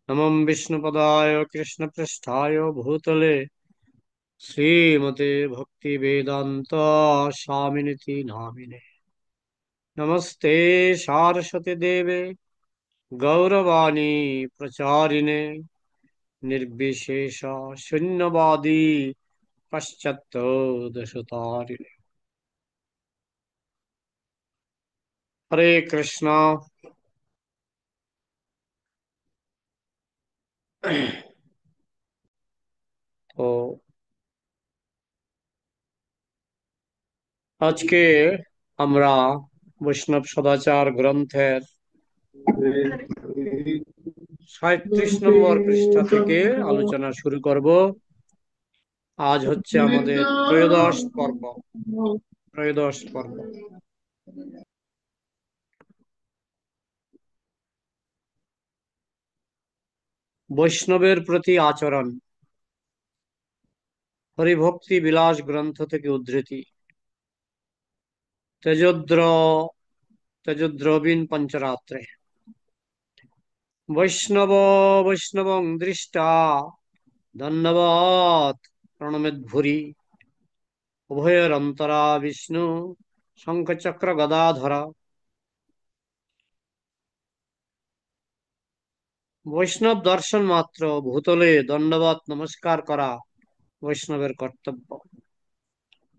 नमं विष्णुपदाय कृष्णपृष्ठाय भूतले श्रीमते भक्तिवेदान्त स्वामिनिति नामिने। नमस्ते सारस्वती देवे गौरवाणी प्रचारिणे निर्विशेष शून्यवादी पश्चात्त दशतारिणे। हरे कृष्णा। तो আজকে আমরা বৈষ্ণব সদাচার গ্রন্থের 37 নম্বর পৃষ্ঠা থেকে আলোচনা শুরু করব। আজ হচ্ছে আমাদের ত্রয়োদশ পর্ব। বৈষ্ণবের প্রতি আচরণ, হরিভক্তি বিলাস গ্রন্থ থেকে উদ্ধৃতি। তেজদ্র তেজদ্রবীন পঞ্চরাত্রে বৈষ্ণব বৈষ্ণবং দৃষ্টা ধন্যবাদ প্রণমেদ ভুরি উভয়ের অন্তরা বিষ্ণু শঙ্খচক্র গদাধরা। বৈষ্ণব দর্শন মাত্র ভূতলে দণ্ডবত নমস্কার করা বৈষ্ণবের কর্তব্য।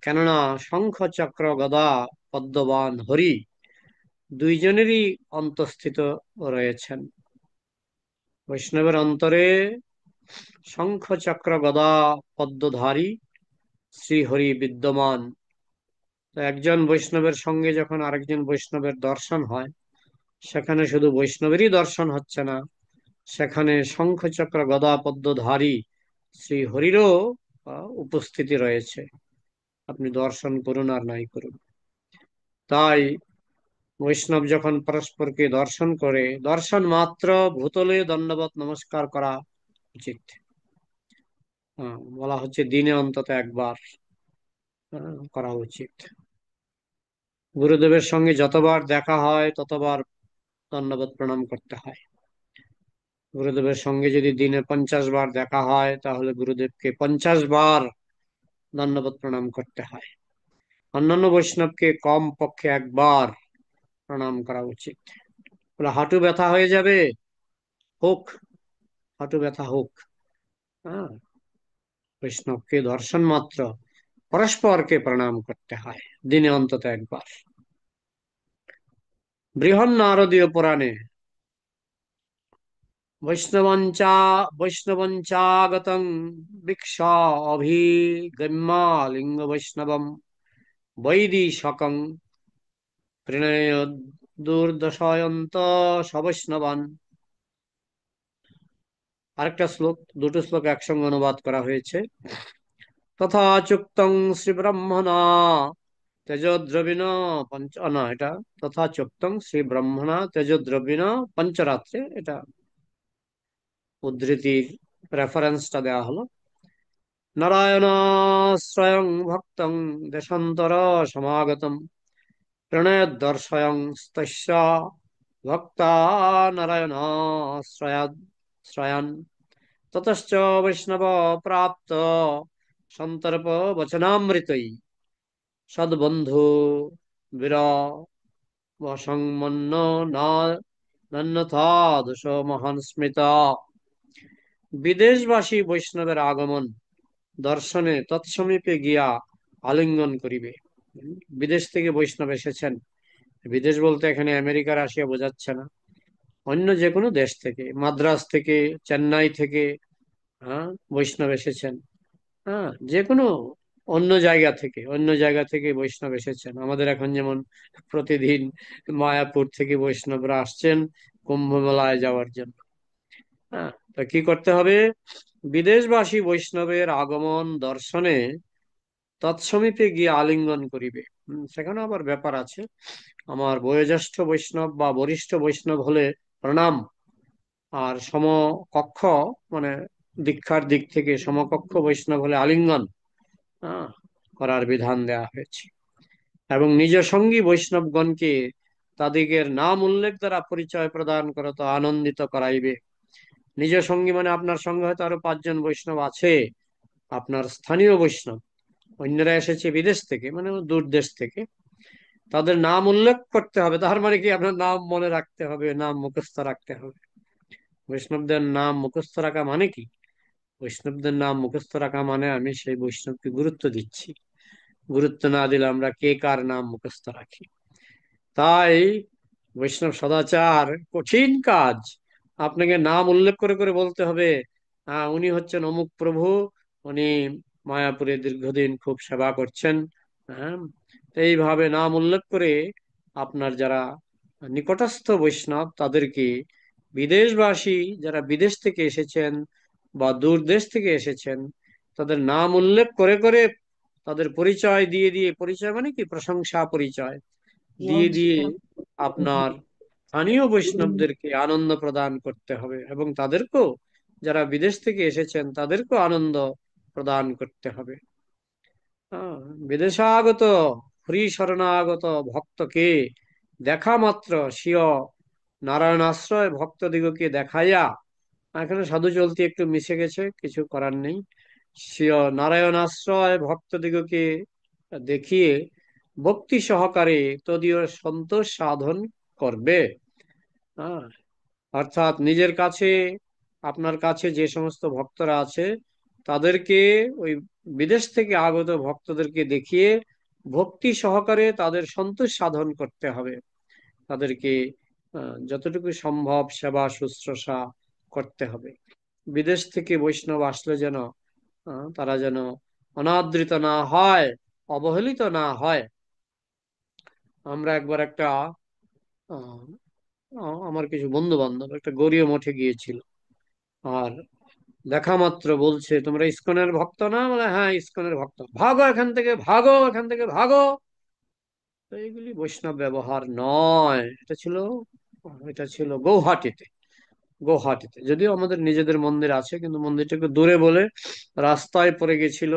কেননা শঙ্খ চক্র গদা পদ্মবান হরি দুইজনেরই অন্তঃস্থিত রয়েছেন। বৈষ্ণবের অন্তরে শঙ্খ চক্র গদা পদ্মধারী শ্রীহরি বিদ্যমান। তো একজন বৈষ্ণবের সঙ্গে যখন আরেকজন বৈষ্ণবের দর্শন হয়, সেখানে শুধু বৈষ্ণবেরই দর্শন হচ্ছে না, সেখানে শঙ্খ চক্র গদা পদ্মধারী শ্রীহরিরও উপস্থিতি রয়েছে। আপনি দর্শন করুন আর নাই করুন। তাই বৈষ্ণব যখন পরস্পরকে দর্শন করে, দর্শন মাত্র ভূতলে দণ্ডবত নমস্কার করা উচিত। বলা হচ্ছে দিনে অন্তত একবার করা উচিত। গুরুদেবের সঙ্গে যতবার দেখা হয় ততবার দণ্ডবত প্রণাম করতে হয়। গুরুদেবের সঙ্গে যদি দিনে 50 বার দেখা হয়, তাহলে গুরুদেবকে 50 বার দণ্ডবত প্রণাম করতে হয়। অন্যান্য বৈষ্ণবকে কম পক্ষে একবার প্রণাম করা উচিত। বলে হাঁটু ব্যথা হয়ে যাবে, হোক, হাঁটু ব্যথা হোক, হ্যাঁ, বৈষ্ণবকে দর্শন মাত্র পরস্পরকে প্রণাম করতে হয় দিনে অন্তত একবার। বৃহন্নারদীয় পুরাণে বৈষ্ণবঞ্চা বৈষ্ণবঞ্চাগতং ভিক্ষা অভিগম্যা লিঙ্গ বৈষ্ণবম বৈদিশকং প্রণয় দুর্দশায়ন্ত সবৈষ্ণবান। আরেকটা শ্লোক, দুটো শ্লোক একসঙ্গে অনুবাদ করা হয়েছে। তথা চুক্তং শ্রী ব্রহ্মণা তেজদ্রবিণ পঞ্চ, না, এটা তথা চুক্তং শ্রী ব্রহ্মণা তেজদ্রবিণ পঞ্চরাত্রে, এটা উদ্ধৃতির রেফারেন্সটা দেওয়া হলো। নারায়ণাশ্রয়ং ভক্তং দেশান্তর সমাগতম প্রণয় দর্শয়ং তস্য ভক্তা নারায়ণাশ্রয়াদ শ্রয়ান ততশ্চ বৈষ্ণব প্রাপ্ত সন্তর্প বচনামৃতৈ সদ্বন্ধু বিরবসংমন্ন না নন্যথা দোষ মহান স্মৃতা। বিদেশবাসী বৈষ্ণবের আগমন দর্শনে তৎসমীপে গিয়া আলিঙ্গন করিবে। বিদেশ থেকে বৈষ্ণব এসেছেন, বিদেশ বলতে এখানে আমেরিকা রাশিয়া বোঝাচ্ছে না, অন্য যে কোনো দেশ থেকে, মাদ্রাজ থেকে, চেন্নাই থেকে, হ্যাঁ, বৈষ্ণব এসেছেন। হ্যাঁ, যে কোনো অন্য জায়গা থেকে বৈষ্ণব এসেছেন। আমাদের এখন যেমন প্রতিদিন মায়াপুর থেকে বৈষ্ণবরা আসছেন কুম্ভ মেলায় যাওয়ার জন্য। হ্যাঁ, তো কি করতে হবে? বিদেশবাসী বৈষ্ণবের আগমন দর্শনে তৎসমীপে গিয়ে আলিঙ্গন করিবে। সেখানে আবার ব্যাপার আছে। আমার বয়োজ্যেষ্ঠ বৈষ্ণব বা বরিষ্ঠ বৈষ্ণব হলে প্রণাম, আর সমকক্ষ, মানে দীক্ষার দিক থেকে সমকক্ষ বৈষ্ণব হলে আলিঙ্গন আহ, করার বিধান দেওয়া হয়েছে। এবং নিজ সঙ্গী বৈষ্ণবগণকে তাদিগের নাম উল্লেখ দ্বারা পরিচয় প্রদান করত আনন্দিত করাইবে। নিজ সঙ্গী মানে আপনার সঙ্গে হয়তো আরো 5 জন বৈষ্ণব আছে, আপনার স্থানীয় বৈষ্ণব, অন্যরা এসেছে বিদেশ থেকে মানে দূর দেশ থেকে, তাদের নাম উল্লেখ করতে হবে। তার মানে কি আপনার নাম মনে রাখতে হবে, নাম মুখস্থ রাখতে হবে। বৈষ্ণবদের নাম মুখস্থ রাখা মানে কি? বৈষ্ণবদের নাম মুখস্থ রাখা মানে আমি সেই বৈষ্ণবকে গুরুত্ব দিচ্ছি। গুরুত্ব না দিলে আমরা কে কার নাম মুখস্থ রাখি? তাই বৈষ্ণব সদাচার কঠিন কাজ। আপনাকে নাম উল্লেখ করে করে বলতে হবে, উনি হচ্ছেন অমুক প্রভু, উনি মায়াপুরে দীর্ঘদিন খুব সেবা করছেন। হ্যাঁ, তো এইভাবে নাম উল্লেখ করে আপনার যারা নিকটস্থ বৈষ্ণব তাদেরকে, বিদেশবাসী যারা বিদেশ থেকে এসেছেন বা দূর দেশ থেকে এসেছেন, তাদের নাম উল্লেখ করে করে তাদের পরিচয় দিয়ে দিয়ে, পরিচয় মানে কি, প্রশংসা পরিচয় দিয়ে দিয়ে আপনার স্থানীয় বৈষ্ণবদেরকে আনন্দ প্রদান করতে হবে, এবং তাদেরকেও, যারা বিদেশ থেকে এসেছেন তাদেরকেও আনন্দ প্রদান করতে হবে। হ্যাঁ, বিদেশাগত হরি শরণাগত ভক্তকে দেখা মাত্র স্বীয় নারায়ণ আশ্রয় ভক্তদিগকে দেখাইয়া, এখানে সাধু চলতি একটু মিশে গেছে, কিছু করার নেই, স্বীয় নারায়ণ আশ্রয় ভক্তদিগকে দেখিয়ে ভক্তি সহকারে তদীয় সন্তোষ সাধন করবে। হ্যাঁ, অর্থাৎ নিজের কাছে, আপনার কাছে যে সমস্ত ভক্তরা আছে তাদেরকে ওই বিদেশ থেকে আগত ভক্তদেরকে দেখিয়ে ভক্তি সহকারে তাদের সন্তোষ সাধন করতে হবে। তাদেরকে যতটুকু সম্ভব সেবা শুশ্রূষা করতে হবে। বিদেশ থেকে বৈষ্ণব আসলে যেন তারা যেন অনাদৃত না হয়, অবহেলিত না হয়। আমরা একবার একটা আহ, আমার কিছু বন্ধু বান্ধব একটা গৌড়ীয় মঠে গিয়েছিল, আর দেখা মাত্র বলছে, তোমরা ইসকনের ভক্ত না? বলে হ্যাঁ ইসকনের ভক্ত। ভাগো এখান থেকে, ভাগো এখান থেকে, ভাগো। তো এইগুলি বৈষ্ণব ব্যবহার নয়। এটা ছিল গৌহাটিতে। গৌহাটিতে যদিও আমাদের নিজেদের মন্দির আছে, কিন্তু মন্দিরটাকে দূরে বলে রাস্তায় পড়ে গেছিল।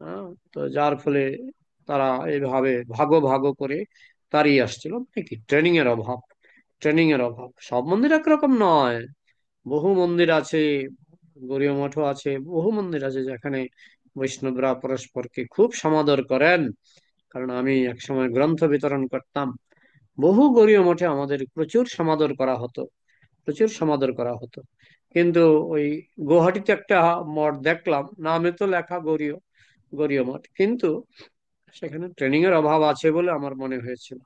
হ্যাঁ, তো যার ফলে তারা এইভাবে ভাগো ভাগো করে তাড়িয়ে আসছিল। মানে কি, ট্রেনিং এর অভাব। ট্রেনিং এর অভাব। সব মন্দির একরকম নয়। বহু মন্দির আছে, গৌড়ীয় মঠও আছে, বহু মন্দির আছে যেখানে বৈষ্ণবরা পরস্পরকে খুব সমাদর করেন। কারণ আমি একসময় গ্রন্থ বিতরণ করতাম, বহু গৌড়ীয় মঠে আমাদের প্রচুর সমাদর করা হতো, প্রচুর সমাদর করা হতো। কিন্তু ওই গুয়াহাটিতে একটা মঠ দেখলাম, নামে তো লেখা গৌড়ীয়, গৌড়ীয় মঠ, কিন্তু সেখানে ট্রেনিং এর অভাব আছে বলে আমার মনে হয়েছিল।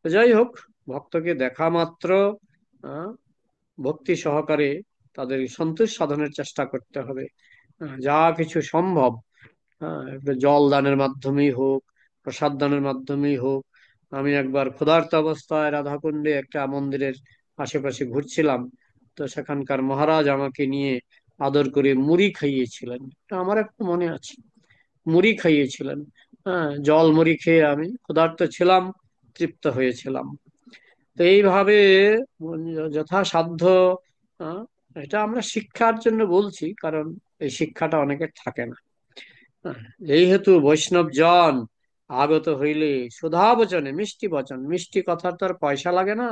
তো যাই হোক, ভক্তকে দেখা মাত্র আহ, ভক্তি সহকারে তাদের সন্তোষ সাধনের চেষ্টা করতে হবে। যা কিছু সম্ভব, একটা জল দানের মাধ্যমেই হোক, প্রসাদ দানের মাধ্যমেই হোক। আমি একবার ক্ষুধার্ত অবস্থায় রাধাকুণ্ডে একটা মন্দিরের আশেপাশে ঘুরছিলাম, তো সেখানকার মহারাজ আমাকে নিয়ে আদর করে মুড়ি খাইয়েছিলেন। এটা আমার একটু মনে আছে, মুড়ি খাইয়েছিলেন। হ্যাঁ, জল মুড়ি খেয়ে আমি ক্ষুধার্ত ছিলাম, তৃপ্ত হয়েছিলাম। তো এইভাবে যথাসাধ্য, আহ, এটা আমরা শিক্ষার জন্য বলছি, কারণ এই শিক্ষাটা অনেকের থাকে না। হ্যাঁ, এই হেতু বৈষ্ণব জন আগত হইলে সুধা বচনে, মিষ্টি বচন, মিষ্টি কথার তো আর পয়সা লাগে না,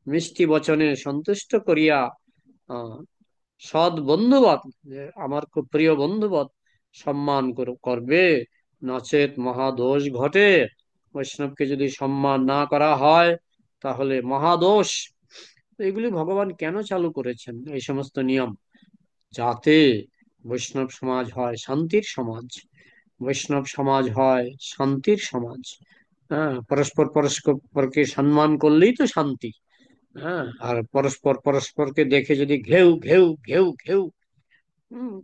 মিষ্টি বচনে সন্তুষ্ট করিয়া আহ সৎ বন্ধুবৎ, যে আমার খুব প্রিয় বন্ধুবৎ সম্মান করবে। নচেত মহাদোষ ঘটে। বৈষ্ণবকে যদি সম্মান না করা হয় তাহলে মহাদোষ। তো এগুলি ভগবান কেন চালু করেছেন এই সমস্ত নিয়ম? যাতে বৈষ্ণব সমাজ হয় শান্তির সমাজ, বৈষ্ণব সমাজ হয় শান্তির সমাজ। হ্যাঁ, পরস্পর পরস্পরকে সম্মান করলেই তো শান্তি। হ্যাঁ, আর পরস্পর পরস্পরকে দেখে যদি ঘেউ ঘেউ ঘেউ ঘেউ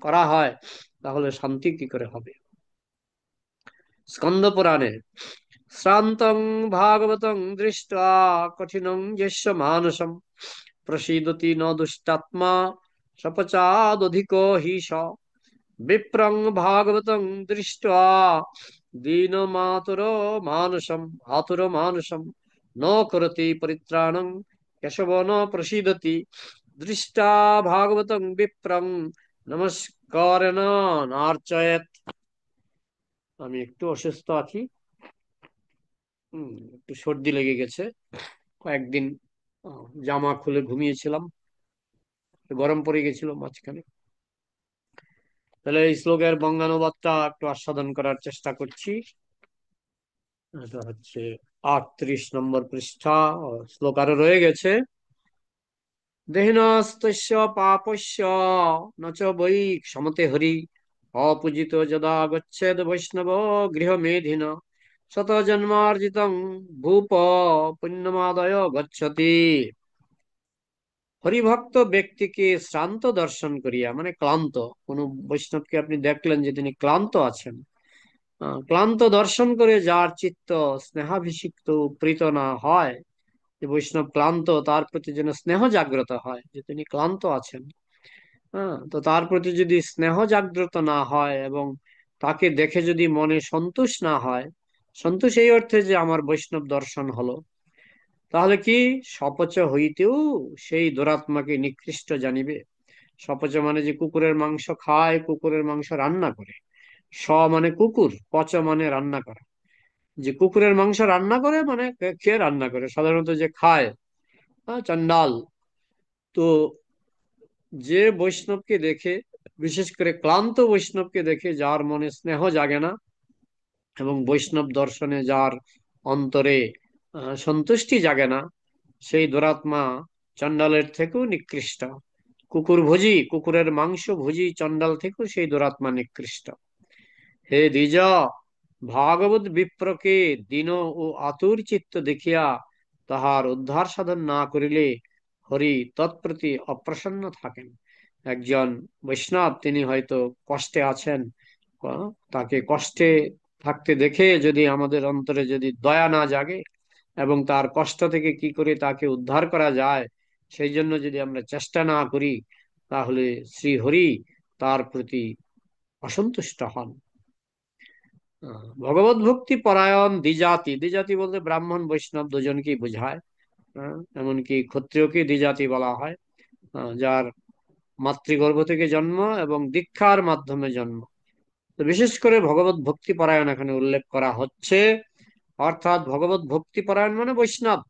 করা হয়, তাহলে শান্তি কি করে হবে? স্কন্দ পুরাণে, শ্রান্তং ভাগবতং দৃष्ट्वा কঠিনং যস্য মানসম প্রসীদতি ন দুষ্টাত্মা সপচাদধিকো হি স বিপ্রং ভাগবতং দৃष्ट्वा দীনমাতুরো মানসম আতুর মানসম ন করতি পরিত্রাণং কেশব ন প্রসীদতি দৃষ্টা ভাগবতং বিপ্রং নমস্কারেণ নার্চয়েৎ। আমি একটু অসুস্থ আছি, একটু সর্দি লেগে গেছে। কয়েকদিন জামা খুলে ঘুমিয়েছিলাম, গরম পড়ে গেছিল মাঝখানে। তাহলে এই শ্লোকের বঙ্গানুবাদটা একটু আস্বাদন করার চেষ্টা করছি। এটা হচ্ছে 38 নম্বর পৃষ্ঠা। শ্লোক আরো রয়ে গেছে। দেহিনস্তস্য পাপস্য ন চ বৈ ক্ষমতে হরি অপূজিত যদা গচ্ছেদ বৈষ্ণব গৃহমেধিন শত জন্মার্জিতং ভূপ পুণ্যমাদয় গচ্ছতি। হরিভক্ত ব্যক্তিকে শ্রান্ত দর্শন করিয়া, মানে ক্লান্ত, কোন বৈষ্ণবকে আপনি দেখলেন যে তিনি ক্লান্ত আছেন, ক্লান্ত দর্শন করে যার চিত্ত স্নেহাভিষিক্ত প্রীত না হয়, যে বৈষ্ণব ক্লান্ত, তার প্রতি যেন স্নেহ জাগ্রত হয় যে তিনি ক্লান্ত আছেন। হ্যাঁ, তো তার প্রতি যদি স্নেহ জাগ্রত না হয় এবং তাকে দেখে যদি মনে সন্তোষ না হয়, সন্তোষ এই অর্থে যে আমার বৈষ্ণব দর্শন হলো, তাহলে কি সপচ হইতেও সেই দুরাত্মাকে নিকৃষ্ট জানিবে। সপচ মানে যে কুকুরের মাংস খায়, কুকুরের মাংস রান্না করে। স মানে কুকুর, পচ মানে রান্না করা। যে কুকুরের মাংস রান্না করে মানে কে রান্না করে, সাধারণত যে খায়, চন্ডাল। তো যে বৈষ্ণবকে দেখে, বিশেষ করে ক্লান্ত বৈষ্ণবকে দেখে যার মনে স্নেহ জাগে না এবং বৈষ্ণব দর্শনে যার অন্তরে সন্তুষ্টি জাগে না, সেই দুরাত্মা চন্ডালের থেকেও নিকৃষ্ট। কুকুর ভোজি, কুকুরের মাংস ভোজি চন্ডাল থেকেও সেই দুরাত্মা নিকৃষ্ট। হে দ্বিজ, ভাগবত বিপ্রকে দীন ও আতুর চিত্ত দেখিয়া তাহার উদ্ধার সাধন না করিলে হরি তৎপ্রতি অপ্রসন্ন থাকেন। একজন বৈষ্ণব তিনি হয়তো কষ্টে আছেন, তাকে কষ্টে থাকতে দেখে যদি আমাদের অন্তরে যদি দয়া না জাগে এবং তার কষ্ট থেকে কি করে তাকে উদ্ধার করা যায় সেই জন্য যদি আমরা চেষ্টা না করি, তাহলে শ্রী হরি তার প্রতি অসন্তুষ্ট হন। ভগবত ভক্তি পরায়ণ দ্বিজাতি, দ্বিজাতি বলতে ব্রাহ্মণ বৈষ্ণব দুজনকেই বোঝায়। এমনকি ক্ষত্রিয়কে দ্বিজাতি বলা হয়, যার মাতৃগর্ভ থেকে জন্ম এবং দীক্ষার মাধ্যমে জন্ম। তো বিশেষ করে ভগবত ভক্তি পরায়ণ এখানে উল্লেখ করা হচ্ছে, অর্থাৎ ভগবত ভক্তি পরায়ণ মানে বৈষ্ণব।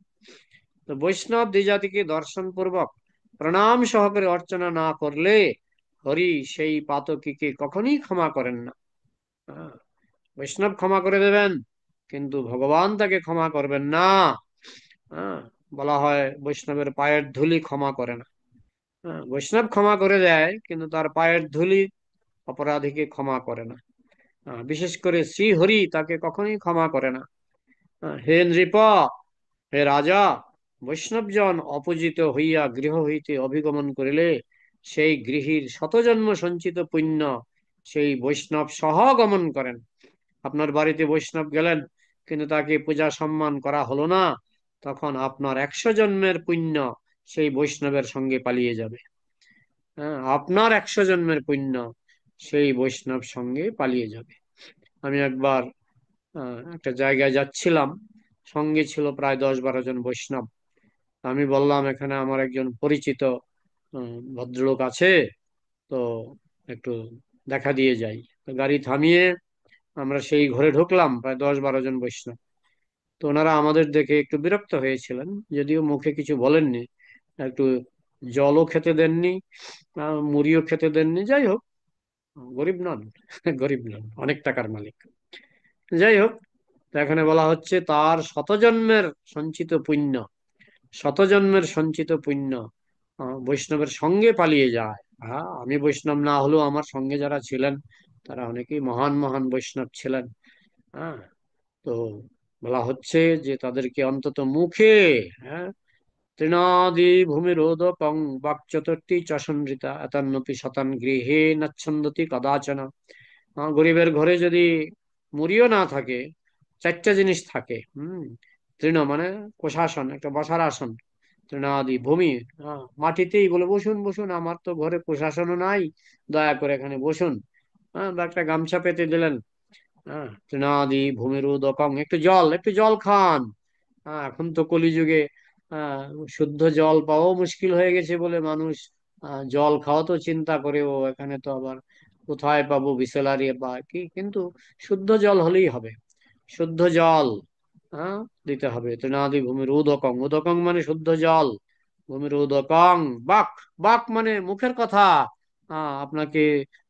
তো বৈষ্ণব দ্বিজাতিকে দর্শন পূর্বক প্রণাম সহকারে অর্চনা না করলে হরি সেই পাতকীকে কখনই ক্ষমা করেন না। আহ, বৈষ্ণব ক্ষমা করে দেবেন কিন্তু ভগবান তাকে ক্ষমা করবেন না। হ্যাঁ, বলা হয় বৈষ্ণবের পায়ের ধুলি ক্ষমা করে না। বৈষ্ণব ক্ষমা করে দেয় কিন্তু তার পায়ের ধুলি অপরাধীকে ক্ষমা করে না। বিশেষ করে শ্রী হরি তাকে কখনোই ক্ষমা করে না। হে নৃপ, হে রাজা, বৈষ্ণবজন অপূজিত হইয়া গৃহ হইতে অভিগমন করিলে সেই গৃহীর শতজন্ম সঞ্চিত পুণ্য সেই বৈষ্ণব সহ গমন করেন। আপনার বাড়িতে বৈষ্ণব গেলেন কিন্তু তাকে পূজা সম্মান করা হলো না, তখন আপনার 100 জন্মের পুণ্য সেই বৈষ্ণবের সঙ্গে পালিয়ে যাবে। হ্যাঁ, আপনার 100 জন্মের পুণ্য সেই বৈষ্ণব সঙ্গে পালিয়ে যাবে। আমি একবার একটা জায়গায় যাচ্ছিলাম, সঙ্গে ছিল প্রায় 10-12 জন বৈষ্ণব। আমি বললাম এখানে আমার একজন পরিচিত ভদ্রলোক আছে, তো একটু দেখা দিয়ে যাই। তো গাড়ি থামিয়ে আমরা সেই ঘরে ঢুকলাম, প্রায় 10-12 জন বৈষ্ণব। তো ওনারা আমাদের দেখে একটু বিরক্ত হয়েছিলেন, যদিও মুখে কিছু বলেননি। একটু জলও খেতে দেননি, মুড়িও খেতে দেননি। যাই হোক, গরিব নন, গরিব নন, অনেক টাকার মালিক। যাই হোক, তো এখানে বলা হচ্ছে তার শতজন্মের সঞ্চিত পুণ্য, শতজন্মের সঞ্চিত পুণ্য বৈষ্ণবের সঙ্গে পালিয়ে যায়। হ্যাঁ, আমি বৈষ্ণব না হলেও আমার সঙ্গে যারা ছিলেন তারা অনেকেই মহান মহান বৈষ্ণব ছিলেন। হ্যাঁ, তো বলা হচ্ছে যে তাদেরকে অন্তত মুখে, হ্যাঁ, তৃণাদি ভূমিরোদকং বাকচতুর্থী চসনৃতা এতান্নপি শতান গৃহে নচ্ছন্দতি কদাচন। গরিবের ঘরে যদি মুড়িও না থাকে, 4টা জিনিস থাকে। তৃণ মানে কোষাসন, একটা বসার আসন। তৃণাদি ভূমি, মাটিতেই বলে বসুন বসুন, আমার তো ঘরে কোষাসনও নাই, দয়া করে এখানে বসুন। বা একটা গামছা পেতে দিলেন। তৃণাদি ভূমির উদকং, একটু জল, একটু জল খান। এখন তো কলিযুগে আহ শুদ্ধ জল পাওয়াও মুশকিল হয়ে গেছে বলে মানুষ জল খাওয়া তো চিন্তা করে, ও এখানে তো আবার কোথায় পাবো বিসলারি বা কি, কিন্তু শুদ্ধ জল হলেই হবে। শুদ্ধ জল দিতে হবে। তৃণাদি ভূমির উদকং, উদকং মানে শুদ্ধ জল। ভূমিরোদকং, বাক, বাক মানে মুখের কথা। আপনাকে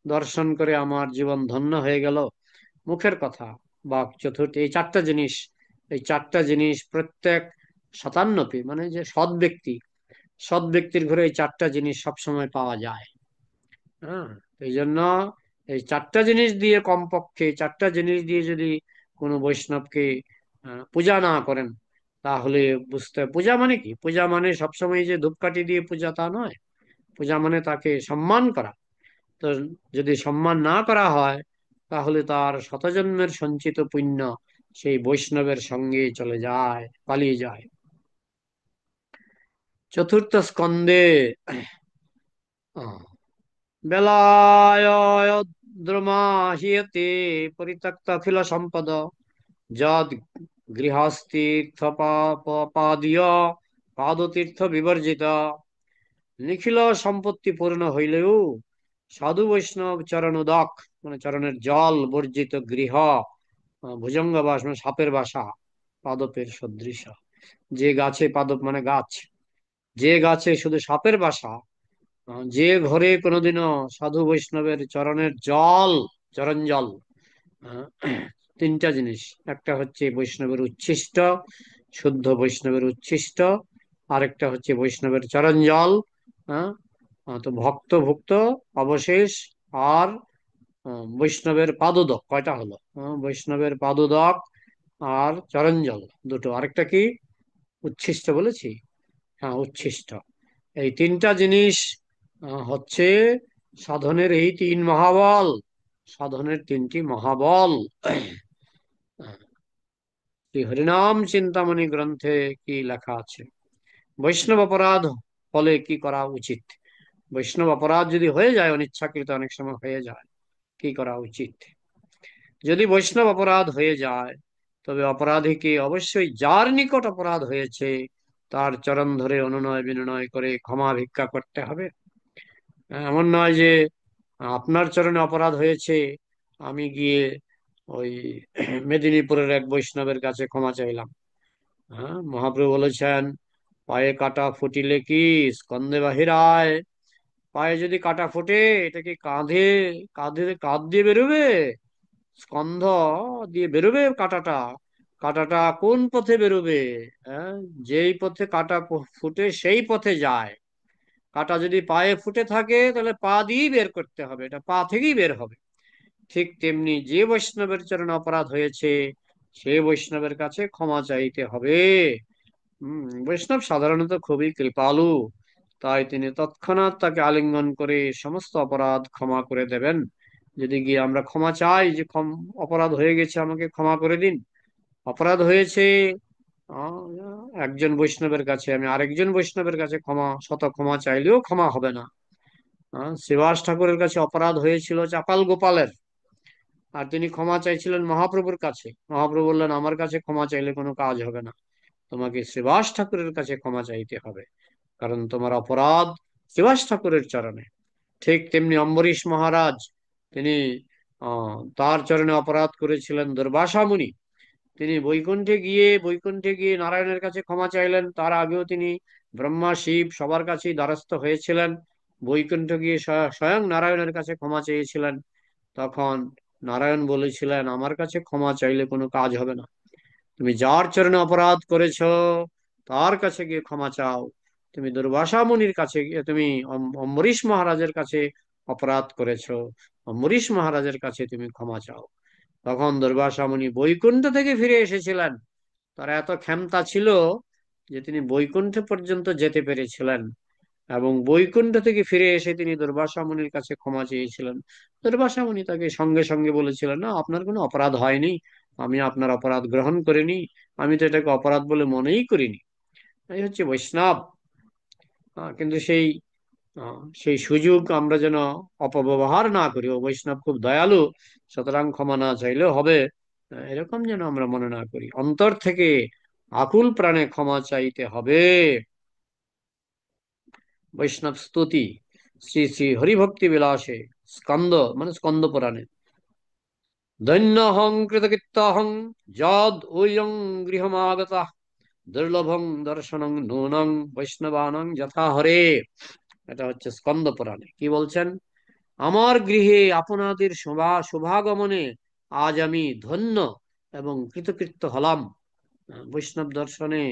দর্শন করে আমার জীবন ধন্য হয়ে গেল, মুখের কথা। বাক চতুর্থ, এই চারটা জিনিস, এই চারটা জিনিস প্রত্যেক 57 মানে যে সৎ ব্যক্তি, সৎ ব্যক্তির ঘরে এই চারটা জিনিস সবসময় পাওয়া যায়। হ্যাঁ, এই জন্য এই চারটা জিনিস দিয়ে, কমপক্ষে চারটা জিনিস দিয়ে যদি কোনো বৈষ্ণবকে পূজা না করেন, তাহলে বুঝতে, পূজা মানে কি, পূজা মানে সবসময় যে ধূপকাঠি দিয়ে পূজা তা নয়। পূজা মানে তাকে সম্মান করা। তো যদি সম্মান না করা হয়, তাহলে তার শতজন্মের সঞ্চিত পুণ্য সেই বৈষ্ণবের সঙ্গে চলে যায়, পালিয়ে যায়। চতুর্থ স্কন্ধে বেলায়দ্রমাহিয়তে পরিত্যক্তাখিল সম্পদ যদ গৃহস্থীর্থপাদীয় পাদতীর্থ বিবর্জিত। নিখিল সম্পত্তি পূর্ণ হইলেও সাধু বৈষ্ণব চরণ উদক, মানে চরণের জল বর্জিত গৃহ, ভুজঙ্গ বাস মানে সাপের বাসা, পাদপের সদৃশ। যে গাছে, পাদপ মানে গাছ, যে গাছে শুধু সাপের বাসা, যে ঘরে কোনোদিনও সাধু বৈষ্ণবের চরণের জল, চরণ জল, আহ, তিনটা জিনিস, একটা হচ্ছে বৈষ্ণবের উচ্ছিষ্ট, শুদ্ধ বৈষ্ণবের উচ্ছিষ্ট, আরেকটা হচ্ছে বৈষ্ণবের চরণ জল। হ্যাঁ, তো ভক্ত ভুক্ত অবশেষ, আর বৈষ্ণবের পাদোদক, কয়টা হলো? বৈষ্ণবের পাদোদক আর চরণ জল দুটো, আরেকটা কি উচ্ছিষ্ট বলেছি? হ্যাঁ, উচ্ছিষ্ট। এই তিনটা জিনিস হচ্ছে সাধনের এই তিন মহাবল, সাধনের তিনটি মহাবল। শ্রী হরিনাম চিন্তামণি গ্রন্থে কি লেখা আছে? বৈষ্ণব অপরাধ হলে কি করা উচিত? বৈষ্ণব অপরাধ যদি হয়ে যায়, অনিচ্ছাকৃত অনেক সময় হয়ে যায়, কি করা উচিত? যদি বৈষ্ণব অপরাধ হয়ে যায়, তবে অপরাধীকে অবশ্যই, যার নিকট অপরাধ হয়েছে, তার চরণ ধরে অনুনয় বিনয় করে ক্ষমা ভিক্ষা করতে হবে। এমন নয় যে আপনার চরণে অপরাধ হয়েছে, আমি গিয়ে ওই মেদিনীপুরের এক বৈষ্ণবের কাছে ক্ষমা চাইলাম। হ্যাঁ, মহাপ্রভু বলেছেন, পায়ে কাটা ফুটিলে কি স্কন্ধে বাহিরায়। পায়ে যদি কাটা ফোটে, এটা কি কাঁধে, কাঁধ দিয়ে বেরোবে? স্কন্ধ দিয়ে বেরোবে কাঁটাটা? কাঁটাটা কোন পথে বেরোবে? হ্যাঁ, যেই পথে কাঁটা ফুটে সেই পথে যায়। কাঁটা যদি পায়ে ফুটে থাকে, তাহলে পা দিয়েই বের করতে হবে, এটা পা থেকেই বের হবে। ঠিক তেমনি যে বৈষ্ণবের চরণে অপরাধ হয়েছে, সে বৈষ্ণবের কাছে ক্ষমা চাইতে হবে। বৈষ্ণব সাধারণত খুবই কৃপালু, তাই তিনি তৎক্ষণাৎ তাকে আলিঙ্গন করে সমস্ত অপরাধ ক্ষমা করে দেবেন। যদি গিয়ে আমরা ক্ষমা চাই যে অপরাধ হয়ে গেছে, আমাকে ক্ষমা করে দিন, অপরাধ হয়েছে, আহ, একজন বৈষ্ণবের কাছে আমি আরেকজন বৈষ্ণবের কাছে ক্ষমা, শত ক্ষমা চাইলেও ক্ষমা হবে না। শ্রীবাস ঠাকুরের কাছে অপরাধ হয়েছিল চাপাল গোপালের, আর তিনি ক্ষমা চাইছিলেন মহাপ্রভুর কাছে। মহাপ্রভু বললেন, আমার কাছে ক্ষমা চাইলে কোনো কাজ হবে না, তোমাকে শ্রীবাস ঠাকুরের কাছে ক্ষমা চাইতে হবে, কারণ তোমার অপরাধ শ্রীবাস ঠাকুরের চরণে। ঠিক তেমনি অম্বরীশ মহারাজ, তিনি তার চরণে অপরাধ করেছিলেন দুর্বাসা মুনি। তিনি বৈকুণ্ঠে গিয়ে নারায়ণের কাছে ক্ষমা চাইলেন, তার আগেও তিনি ব্রহ্মা শিব সবার কাছেই দ্বারস্থ হয়েছিলেন। বৈকুণ্ঠ গিয়ে স্বয়ং নারায়ণের কাছে ক্ষমা চেয়েছিলেন। তখন নারায়ণ বলেছিলেন, আমার কাছে ক্ষমা চাইলে কোনো কাজ হবে না, তুমি যার চরণে অপরাধ করেছো তার কাছে গিয়ে ক্ষমা চাও। তুমি দুর্বাসা মুনির কাছে তুমি অম্বরীশ মহারাজের কাছে অপরাধ করেছো, অম্বরীশ মহারাজের কাছে তুমি ক্ষমা চাও। তখন দুর্বাসা মুনি বৈকুণ্ঠ থেকে ফিরে এসেছিলেন। তার এত ক্ষমতা ছিল যে তিনি বৈকুণ্ঠ পর্যন্ত যেতে পেরেছিলেন, এবং বৈকুণ্ঠ থেকে ফিরে এসে তিনি দুর্বাসা মুনির কাছে ক্ষমা চেয়েছিলেন। দুর্বাসা মুনি তাকে সঙ্গে সঙ্গে বলেছিলেন, না, আপনার কোনো অপরাধ হয়নি, আমি আপনার অপরাধ গ্রহণ করিনি, আমি তো এটাকে অপরাধ বলে মনেই করিনি। এই হচ্ছে বৈষ্ণব। কিন্তু সেই সুযোগ আমরা যেন অপব্যবহার না করি। ও বৈষ্ণব খুব দয়ালু, সুতরাং ক্ষমা না চাইলেও হবে, এরকম যেন আমরা মনে না করি। অন্তর থেকে আকুল প্রাণে ক্ষমা চাইতে হবে। বৈষ্ণব স্তুতি, শ্রী শ্রী হরিভক্তি বিলাসে, স্কন্দ মানে স্কন্দ পুরাণে, দৈন্যহং কৃতকৃত্যহং যদ ওয়ং গৃহমাগতা দুর্লভং দর্শনং নূনং বৈষ্ণবানং যথা হরে। এটা হচ্ছে স্কন্দ পুরাণে কি বলছেন, আমার গৃহে আপনাদের শুভাগমনে আজ আমি ধন্য এবং কৃতকৃত্য হলাম। বৈষ্ণব দর্শনে,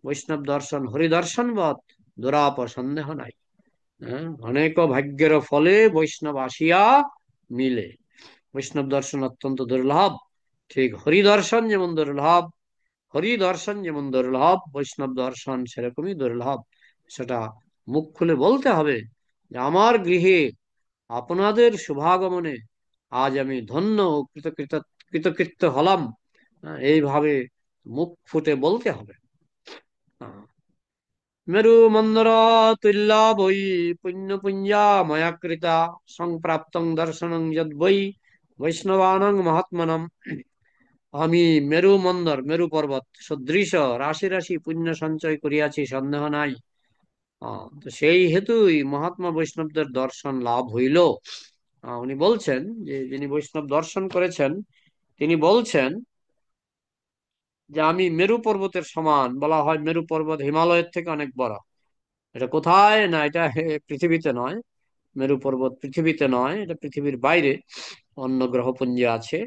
বৈষ্ণব দর্শন হরিদর্শনবৎ দুরাপ সন্দেহ নাই। অনেক ভাগ্যের ফলে বৈষ্ণব আসিয়া মিলে। বৈষ্ণব দর্শন অত্যন্ত দুর্লভ, ঠিক হরিদর্শন যেমন দুর্লভ, হরিদর্শন যেমন দুর্লভ, বৈষ্ণব দর্শন সেরকমই দুর্লভ। সেটা মুখ খুলে বলতে হবে যে আমার গৃহে আপনাদের শুভাগমনে আজ আমি ধন্য ও কৃতকৃত্য হলাম। এইভাবে মুখ ফুটে বলতে হবে। মেরু মন্দর তুল্য বৈ পুণ্য পুঞ্জা ময়া কৃতা সংপ্রাপ্তং দর্শনং যদ বৈ বৈষ্ণবানং মহাত্মনম। আমি মেরু মন্দর, মেরু পর্বত সদৃশ রাশি রাশি পুণ্য সঞ্চয় করিয়াছি, সন্দেহ নাই। তো সেই হেতুই মহাত্মা বৈষ্ণবদের দর্শন লাভ হইল। উনি বলছেন যে যিনি বৈষ্ণব দর্শন করেছেন তিনি বলছেন যে আমি মেরু পর্বতের সমান। বলা হয় মেরু পর্বত হিমালয়ের থেকে অনেক বড়। এটা কোথায় না, এটা পৃথিবীতে নয়। মেরু পর্বত পৃথিবীতে নয়, এটা পৃথিবীর বাইরে অন্য গ্রহপুঞ্জে আছে।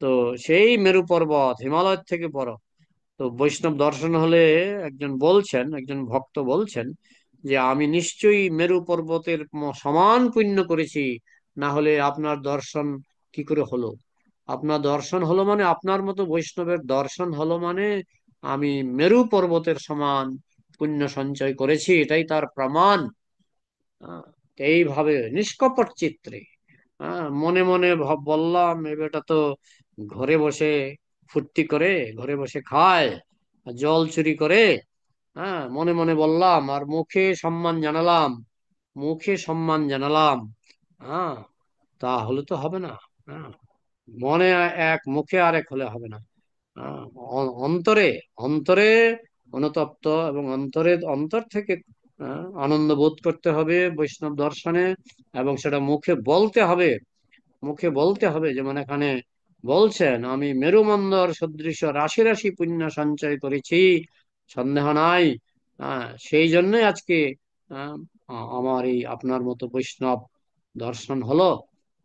তো সেই মেরু পর্বত হিমালয়ের থেকে বড়। তো বৈষ্ণব দর্শন হলে একজন বলছেন, একজন ভক্ত বলছেন যে আমি নিশ্চয়ই মেরু পর্বতের সমান পুণ্য করেছি, না হলে আপনার দর্শন কি করে হলো। আপনার দর্শন হলো মানে, আপনার মতো বৈষ্ণবের দর্শন হলো মানে আমি মেরু পর্বতের সমান পুণ্য সঞ্চয় করেছি, এটাই তার প্রমাণ। আহ, এইভাবে নিষ্কপট চিত্রে মনে মনে বললাম এ বেটা তো ঘরে বসে ফুর্তি করে, ঘরে বসে খায়, জল চুরি করে। মনে মনে বললাম আর মুখে সম্মান জানালাম, মুখে সম্মান জানালাম। হ্যাঁ, তাহলে তো হবে না। হ্যাঁ, মনে এক মুখে আরেক হলে হবে না। আহ, অন্তরে, অন্তরে অনুতপ্ত এবং অন্তর থেকে আনন্দ বোধ করতে হবে বৈষ্ণব দর্শনে, এবং সেটা মুখে বলতে হবে। মুখে বলতে হবে, যেমন এখানে বলছেন আমি মেরুমন্দর সদৃশ রাশি রাশি পুণ্য সঞ্চয় করেছি, সন্দেহ নাই। সেই জন্যই আজকে আহ, আমার এই আপনার মতো বৈষ্ণব দর্শন হলো।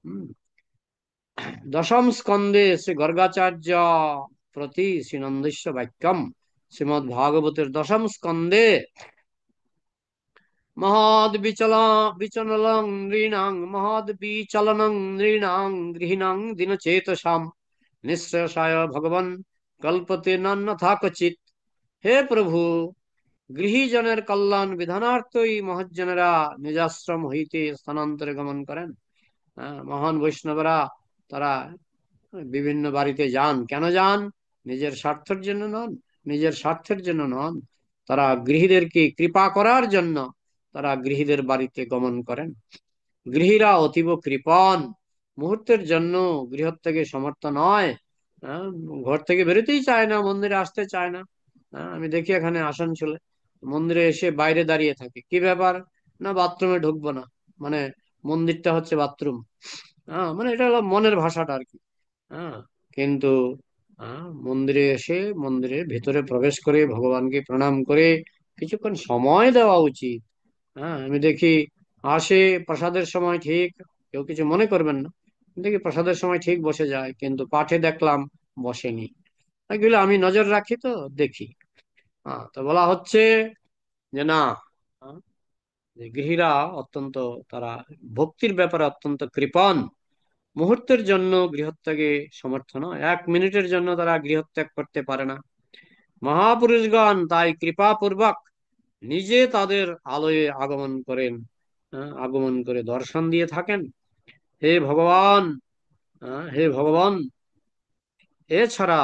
হুম। দশম স্কন্ধে শ্রী গর্গাচার্য প্রতি শ্রীনন্দস্য বাক্যম। শ্রীমদ ভাগবতের দশম স্কন্ধে মহদ বিচলং নৃণাং, মহদ বিচলনং নৃণাং গৃহিণাং দিনচেতসাম নিঃশ্রেষায় ভগবান কল্পতে নান্যথা কচিত। হে প্রভু, গৃহীজনের কল্যাণ বিধানার্থই মহজ্জনেরা নিজাশ্রম হইতে স্থানান্তরে গমন করেন। মহান বৈষ্ণবরা তারা বিভিন্ন বাড়িতে যান, কেন যান? নিজের স্বার্থের জন্য নন, নিজের স্বার্থের জন্য নন, তারা গৃহীদেরকে কৃপা করার জন্য তারা গৃহীদের বাড়িতে গমন করেন। গৃহীরা অতীব কৃপণ, মুহূর্তের জন্য গৃহ থেকে সমর্থ নয়। আহ, ঘর থেকে বেরোতেই চায় না, মন্দিরে আসতে চায় না। আমি দেখি এখানে আসানসোলে মন্দিরে এসে বাইরে দাঁড়িয়ে থাকে, কি ব্যাপার? না বাথরুমে ঢুকবো না। মানে মন্দিরটা হচ্ছে বাথরুম। মানে এটা হলো মনের ভাষাটা আর কি। হ্যাঁ, কিন্তু মন্দিরে এসে মন্দিরের ভেতরে প্রবেশ করে ভগবানকে প্রণাম করে কিছুক্ষণ সময় দেওয়া উচিত। আমি দেখি আসে প্রসাদের সময় ঠিক, কেউ কিছু মনে করবেন না, দেখি প্রসাদের সময় ঠিক বসে যায়, কিন্তু পাঠে দেখলাম বসেনি। এগুলো আমি নজর রাখি, তো দেখি। তো বলা হচ্ছে যে না, আহ, যে গৃহীরা অত্যন্ত, তারা ভক্তির ব্যাপারে অত্যন্ত কৃপণ। মুহূর্তের জন্য গৃহত্যাগে সমর্থ নয়, 1 মিনিটের জন্য তারা গৃহত্যাগ করতে পারে না। মহাপুরুষগণ তাই কৃপাপূর্বক নিজে তাদের আলোয় আগমন করেন, আগমন করে দর্শন দিয়ে থাকেন। হে ভগবান, হে ভগবান, এছাড়া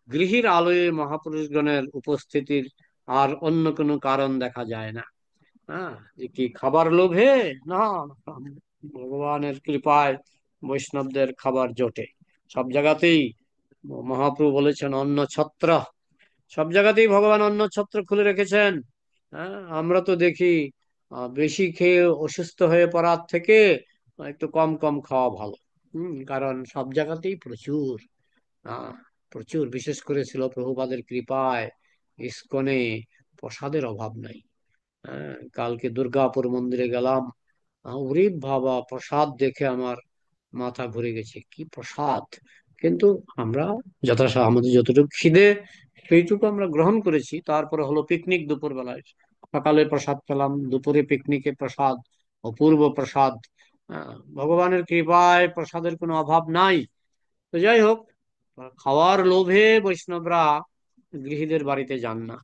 গৃহীর আলোয় মহাপুরুষগণের উপস্থিতির আর অন্য কোনো কারণ দেখা যায় না। যে কি খাবার লোভে? না, ভগবানের কৃপায় বৈষ্ণবদের খাবার জোটে সব জায়গাতেই। মহাপ্রভু বলেছেন অন্ন ছত্র, সব জায়গাতেই ভগবান অন্ন ছত্র খুলে রেখেছেন। আমরা তো দেখি বেশি খেয়ে অসুস্থ হয়ে পড়ার থেকে একটু কম কম খাওয়া ভালো। কারণ সব জায়গাতেই প্রচুর, আহ প্রচুর, বিশেষ করে ছিল প্রভুপাদের কৃপায় ইসকনে প্রসাদের অভাব নাই। হ্যাঁ, কালকে দুর্গাপুর মন্দিরে গেলাম, ওরে বাবা, প্রসাদ দেখে আমার মাথা ঘুরে গেছে, কি প্রসাদ! কিন্তু আমরা আমাদের যতটুকু খিদে সেইটুকু আমরা গ্রহণ করেছি। তারপরে হলো পিকনিক দুপুর বেলায়, সকালে প্রসাদ পেলাম, দুপুরে পিকনিকে প্রসাদ, অপূর্ব প্রসাদ। ভগবানের কৃপায় প্রসাদের কোনো অভাব নাই। তো যাই হোক, খাওয়ার লোভে বৈষ্ণবরা গৃহীদের বাড়িতে যান না।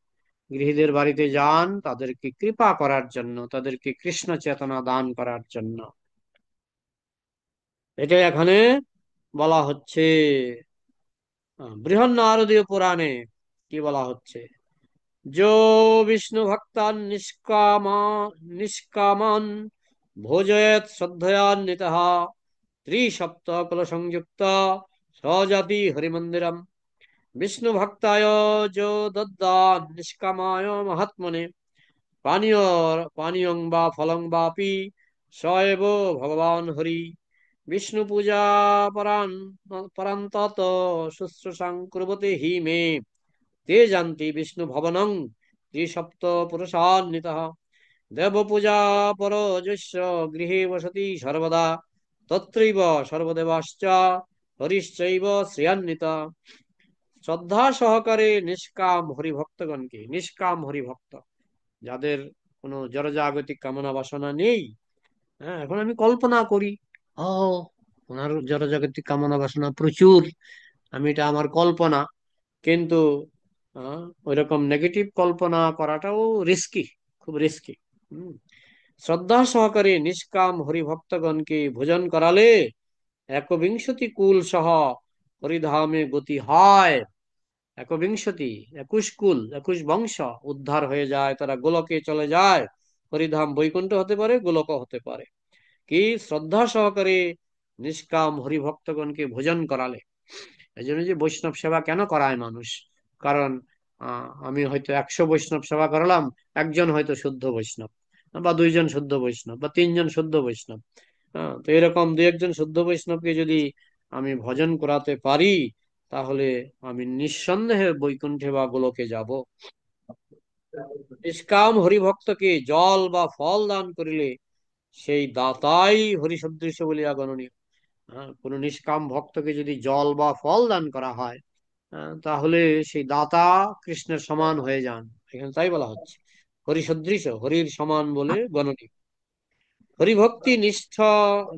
গৃহীদের বাড়িতে যান তাদেরকে কৃপা করার জন্য, তাদেরকে কৃষ্ণ চেতনা দান করার জন্য। এটা এখানে বলা হচ্ছে। বৃহন্নারদীয় পুরাণে কি বলা হচ্ছে? যো বিষ্ণু ভক্তান নিষ্কামান ভোজয়েত শ্রদ্ধয়ান্বিতঃ ত্রিসপ্তকল সংযুক্ত স্বজাতি হরিমন্দিরম বিষ্ণু ভক্তায় যো দদ্দান নিষ্কামায় মহাত্মনে পানীয় পানীয়ং বা ফলং বাপি স এব ভগবান হরি বিষ্ণু পূজা পরান পরান্তত শুশ্রূষাং কুর্বতে হি মে তে জানতি বিষ্ণু ভবনং ত্রিসপ্ত পুরুষান্বিতঃ দেব পূজা পরযস্য গৃহে বসতি সর্বদা তত্রৈব সর্বদেবাশ্চ হরিশ্চৈব শ্রিয়ান্বিত। শ্রদ্ধা সহকারে নিষ্কাম হরিভক্তগণকে, নিষ্কাম হরিভক্ত যাদের কোনো জড়জাগতিক কামনা বাসনা নেই। হ্যাঁ, এখন আমি কল্পনা করি, ও, ওনার জড়জাগতিক কামনা বাসনা প্রচুর, আমি এটা আমার কল্পনা। কিন্তু ওইরকম নেগেটিভ কল্পনা করাটাও রিস্কি, খুব রিস্কি। শ্রদ্ধা সহকারে নিষ্কাম হরিভক্তগণকে ভোজন করালে একবিংশতি কুল সহ হরিধামে গতি হয়। একবিংশতি, 21 কুল, 21 বংশ উদ্ধার হয়ে যায়, তারা গোলকে চলে যায়। হরিধাম বৈকুণ্ঠ হতে পারে, গোলক হতে পারে। কি শ্রদ্ধা সহকারে নিষ্কাম হরিভক্তগণকে ভোজন করালে। এই জন্য যে বৈষ্ণব সেবা কেন করায় মানুষ? কারণ আমি হয়তো 100 বৈষ্ণব সেবা করালাম, একজন হয়তো শুদ্ধ বৈষ্ণব, বা দুইজন শুদ্ধ বৈষ্ণব, বা তিনজন শুদ্ধ বৈষ্ণব। তো এরকম দু একজন শুদ্ধ বৈষ্ণবকে যদি আমি ভজন করাতে পারি, তাহলে আমি নিঃসন্দেহে বৈকুণ্ঠে বা গোলকে যাব। নিষ্কাম হরিভক্তকে জল বা ফল দান করিলে সেই দাতাই হরিসদৃশ বলিয়া গণনীয়। কোন নিষ্কাম ভক্তকে যদি জল বা ফল দান করা হয়, তাহলে সেই দাতা কৃষ্ণের সমান হয়ে যান। এখানে তাই বলা হচ্ছে, হরিসদৃশ, হরির সমান বলে গণনীয়। হরিভক্তি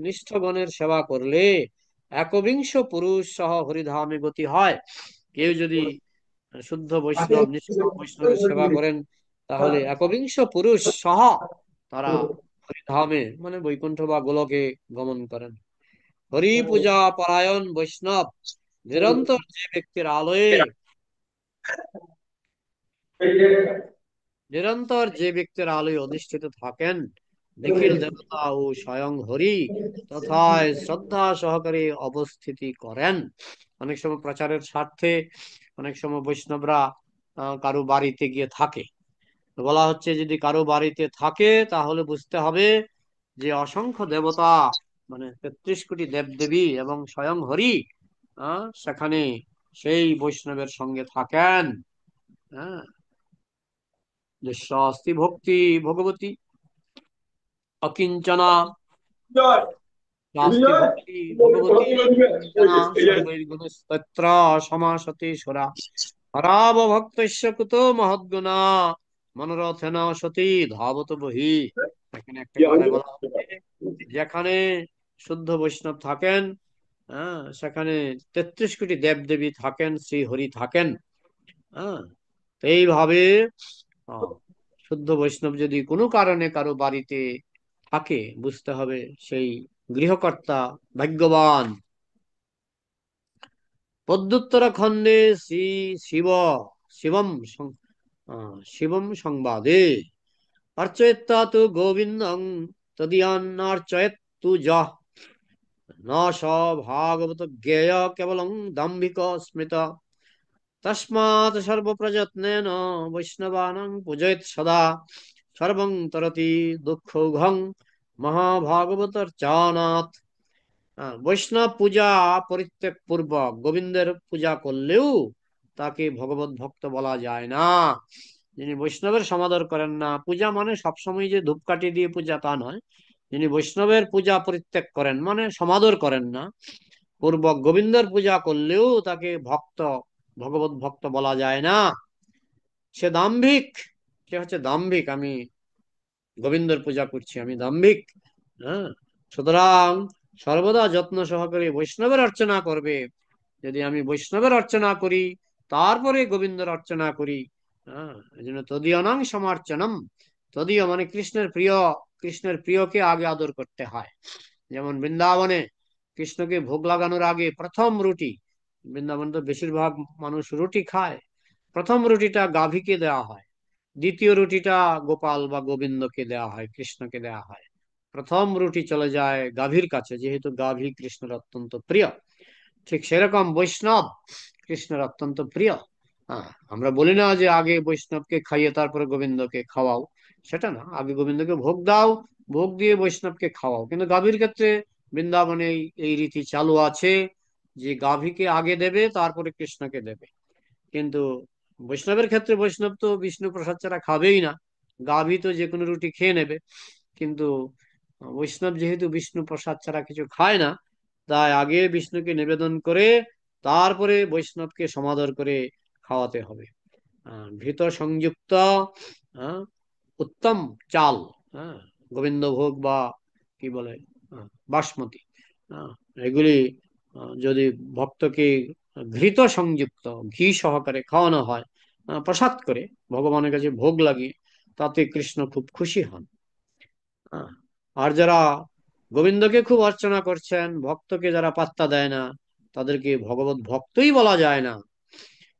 নিষ্ঠগণের সেবা করলে একবিংশ পুরুষ সহ হরিধামে গতি হয়। কেউ যদি শুদ্ধ বৈষ্ণব, নিষ্কাম বৈষ্ণবের সেবা করেন, তাহলে একবিংশ পুরুষ সহ তারা হরিধামে মানে বৈকুণ্ঠ বা গোলকে গমন করেন। হরি পূজা পরায়ণ বৈষ্ণব নিরন্তর যে ব্যক্তির আলোয়ে, নিরন্তর যে ব্যক্তির আলোয় অধিষ্ঠিত থাকেন, নিখিল দেবতা ও স্বয়ং হরি তথায় শ্রদ্ধা সহকারে অবস্থিতি করেন। অনেক সময় প্রচারের স্বার্থে অনেক সময় বৈষ্ণবরা কারো বাড়িতে গিয়ে থাকে। তো বলা হচ্ছে, যদি কারো বাড়িতে থাকে তাহলে বুঝতে হবে যে অসংখ্য দেবতা, মানে 33 কোটি দেবদেবী এবং স্বয়ং হরি সেখানে সেই বৈষ্ণবের সঙ্গে থাকেন। হ্যাঁ, যে স্বস্তি ভক্তি ভগবতী অকিঞ্চনা, নাস্তি ভক্তি ভগবতী অকিঞ্চনা সর্বৈর্গুণস্তত্র সমাসতে সুরা হরাব ভক্তস্য কুতো মহদ্গুণা মনোরথেন সতী ধাবত বহি। এখানে একটা কথায় বলা হচ্ছে, যেখানে শুদ্ধ বৈষ্ণব থাকেন, সেখানে 33 কোটি দেবদেবী থাকেন, শ্রী হরি থাকেন। হ্যাঁ, তো এইভাবে আহ, শুদ্ধ বৈষ্ণব যদি কোনো কারণে কারো বাড়িতে থাকে, বুঝতে হবে সেই গৃহকর্তা ভাগ্যবান। পদ্যোত্তর খণ্ডে শ্রী শিব শিবম শিবম সংবাদে অর্চয়িত্বা তু গোবিন্দং তদীয়ান্নার্চয়ত তু যঃ ন স ভাগবত জ্ঞেয় কেবলং দাম্ভিক স্মৃত তস্মাৎ সর্বপ্রযত্নেন বৈষ্ণবানাং পূজয়েৎ সদা সর্বং তরতি দুঃখৌঘং মহাভাগবতর্চনাৎ। বৈষ্ণব পূজা পরিত্যাগ পূর্বক গোবিন্দের পূজা করলেও তাকে ভগবত ভক্ত বলা যায় না। যিনি বৈষ্ণবের সমাদর করেন না, পূজা মানে সবসময় যে ধূপকাঠি দিয়ে পূজা তা নয়, যিনি বৈষ্ণবের পূজা পরিত্যাগ করেন মানে সমাদর করেন না, পূর্বক গোবিন্দর পূজা করলেও তাকে ভক্ত, ভগবত ভক্ত বলা যায় না। সে দাম্ভিক, সে হচ্ছে দাম্ভিক, আমি গোবিন্দর পূজা করছি, আমি দাম্ভিক। হ্যাঁ, সুতরাং সর্বদা যত্ন সহকারে বৈষ্ণবের অর্চনা করবে। যদি আমি বৈষ্ণবের অর্চনা করি, তারপরে গোবিন্দর অর্চনা করি, হ্যাঁ, এই জন্য তদীয়নাং সমার্চনম। তদীয় মানে কৃষ্ণের প্রিয়, কৃষ্ণের প্রিয়কে আগে আদর করতে হয়। যেমন বৃন্দাবনে কৃষ্ণকে ভোগ লাগানোর আগে প্রথম রুটি, বৃন্দাবনে তো বেশিরভাগ মানুষ রুটি খায়, প্রথম রুটিটা গাভীকে দেওয়া হয়, দ্বিতীয় রুটিটা গোপাল বা গোবিন্দকে দেওয়া হয়, কৃষ্ণকে দেওয়া হয়। প্রথম রুটি চলে যায় গাভীর কাছে, যেহেতু গাভী কৃষ্ণের অত্যন্ত প্রিয়। ঠিক সেরকম বৈষ্ণব কৃষ্ণের অত্যন্ত প্রিয়। হ্যাঁ, আমরা বলি না যে আগে বৈষ্ণবকে খাইয়ে তারপরে গোবিন্দকে খাওয়াও, সেটা না, আগে গোবিন্দকে ভোগ দাও, ভোগ দিয়ে বৈষ্ণবকে খাওয়াও। কিন্তু গাভীর ক্ষেত্রে বৃন্দাবনে এই রীতি চালু আছে যে গাভীকে আগে দেবে তারপরে কৃষ্ণকে দেবে। কিন্তু বৈষ্ণবের ক্ষেত্রে বৈষ্ণব তো বিষ্ণু প্রসাদ ছাড়া খাবেই না, গাভী তো যে কোনো রুটি খেয়ে নেবে। কিন্তু বৈষ্ণব যেহেতু বিষ্ণু প্রসাদ ছাড়া কিছু খায় না, তাই আগে বিষ্ণুকে নিবেদন করে তারপরে বৈষ্ণবকে সমাদর করে খাওয়াতে হবে। ঘৃত সংযুক্ত আহ, উত্তম চাল, হ্যাঁ, গোবিন্দভোগ বা কি বলে, বাসমতি, আহ, এগুলি যদি ভক্তকে ঘৃত সংযুক্ত ঘি সহকারে খাওয়ানো হয়, প্রসাদ করে ভগবানের কাছে ভোগ লাগিয়ে, তাতে কৃষ্ণ খুব খুশি হন। আহ, আর যারা গোবিন্দকে খুব অর্চনা করছেন, ভক্তকে যারা পাত্তা দেয় না, তাদেরকে ভগবত ভক্তই বলা যায় না।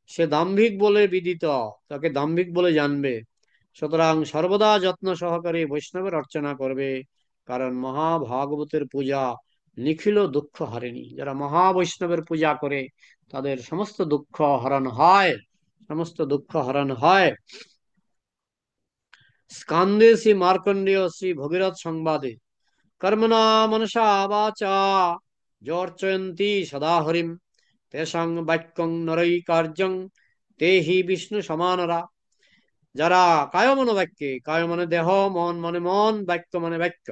সে দাম্ভিক বলে বিদিত, তাকে দাম্ভিক বলে জানবে। সুতরাং সর্বদা যত্ন সহকারে বৈষ্ণবের অর্চনা করবে, কারণ মহাভাগবতের পূজা নিখিল দুঃখ হারেনি। যারা মহাবৈষ্ণবের পূজা করে তাদের সমস্ত দুঃখ হরণ হয়, সমস্ত দুঃখ হরণ হয়। স্কান্দে শ্রী মার্কণ্ডেয় শ্রী ভগীরথ সংবাদে কর্মণা মনসা বাচা যর্চয়ন্তি সদা হরিম তেষাং বাক্যং নরৈ কার্যং তে হি বিষ্ণু সমানরা। যারা কায় মনোবাক্যে, কায় মানে দেহ, মন মানে মন, বাক্য মানে বাক্য,